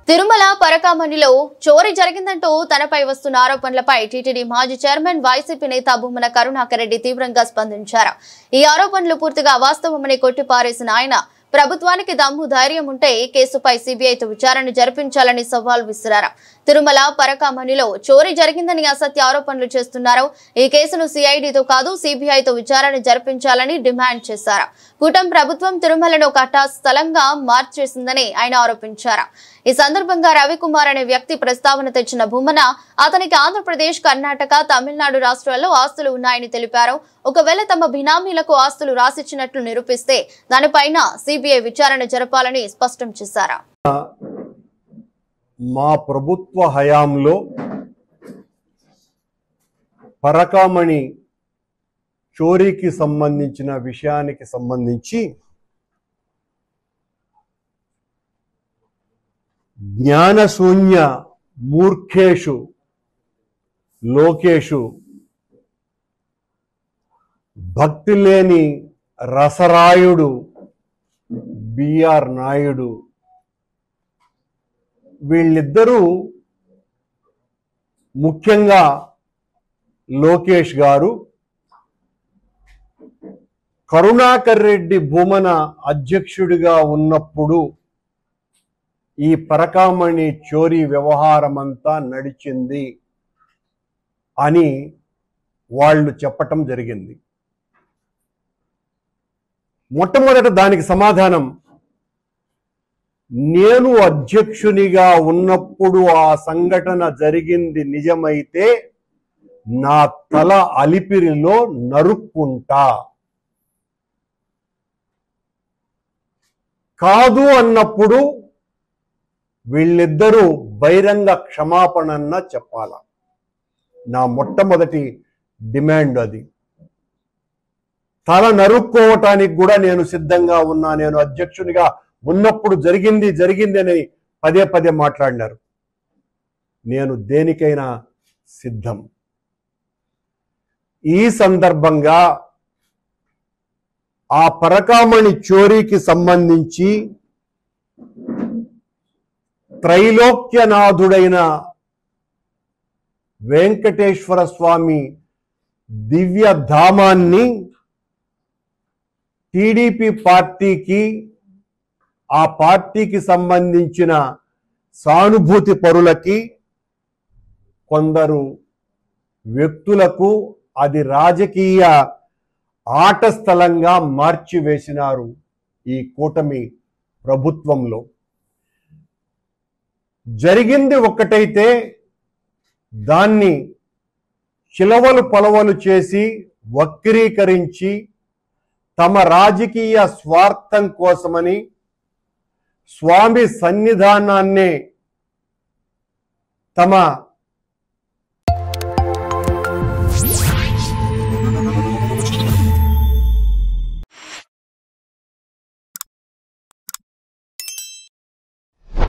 తిరుమల పరకామణిలో చోరీ జరిగిందంటూ తనపై వస్తున్న ఆరోపణలపై టీటీడీ మాజీ చైర్మన్ వైసీపీ నేత భూమన కరుణాకర్ రెడ్డి తీవ్రంగా స్పందించారు. ఈ ఆరోపణలు పూర్తిగా వాస్తవమని కొట్టిపారేసిన ఆయన ప్రభుత్వానికి దమ్ము ధైర్యం ఉంటే కేసుపై సీబీఐతో విచారణ జరిపించాలని సవాల్ విసిరారు. తిరుమల పరకామణిలో చోరీ జరిగిందని అసత్య ఆరోపణలు చేస్తున్నారు. ఈ కేసును సిఐడితో కాదు సీబీఐతో విచారణ జరిపించాలని డిమాండ్ చేశారు. కూటమి ప్రభుత్వం తిరుమలను కట్టా స్థలంగా మార్చేసిందని ఆయన ఆరోపించారు. ఈ సందర్భంగా రవికుమార్ అనే వ్యక్తి ప్రస్తావన తెచ్చిన భూమన అతనికి ఆంధ్రప్రదేశ్, కర్ణాటక, తమిళనాడు రాష్ట్రాల్లో ఆస్తులు ఉన్నాయని తెలిపారు. ఒకవేళ తమ బినామీలకు ఆస్తులు రాసిచ్చినట్లు నిరూపిస్తే దానిపైన సిబిఐ విచారణ జరపాలని స్పష్టం చేశారు. మా ప్రభుత్వ హయాంలో పరకామణి చోరీకి సంబంధించిన విషయానికి సంబంధించి జ్ఞానశూన్య మూర్ఖేషు లోకేషు, భక్తి లేని రసరాయుడు బిఆర్ నాయుడు, వీళ్ళిద్దరూ, ముఖ్యంగా లోకేష్ గారు కరుణాకర్ రెడ్డి భూమన అధ్యక్షుడిగా ఉన్నప్పుడు ఈ పరకామణి చోరీ వ్యవహారమంతా నడిచింది అని వాళ్ళు చెప్పటం జరిగింది. మొట్టమొదట దానికి సమాధానం, నేను అధ్యక్షునిగా ఉన్నప్పుడు ఆ సంఘటన జరిగింది నిజమైతే నా తల అలిపిరిలో నరుక్కుంటా, కాదు అన్నప్పుడు వీళ్ళిద్దరూ బహిరంగ క్షమాపణన్న చెప్పాల. నా మొట్టమొదటి డిమాండ్ అది. తల నరుక్కోవటానికి కూడా నేను సిద్ధంగా ఉన్నా, నేను అధ్యక్షునిగా ఉన్నప్పుడు జరిగింది అని పదే పదే మాట్లాడినారు. నేను దేనికైనా సిద్ధం. ఈ సందర్భంగా ఆ పరకామణి చోరీకి సంబంధించి త్రైలోక్యనాథుడైన వెంకటేశ్వర స్వామి దివ్య ధామాన్ని టీడీపీ పార్టీకి, ఆ పార్టీకి సంబంధించిన సానుభూతి పరులకి, కొందరు వ్యక్తులకు అది రాజకీయ ఆట స్థలంగా మార్చివేసినారు ఈ కూటమి ప్రభుత్వంలో. జరిగింది ఒక్కటైతే దాన్ని చిలవలు పొలవలు చేసి వక్రీకరించి తమ రాజకీయ స్వార్థం కోసమని స్వామి సన్నిధానాన్నే తమ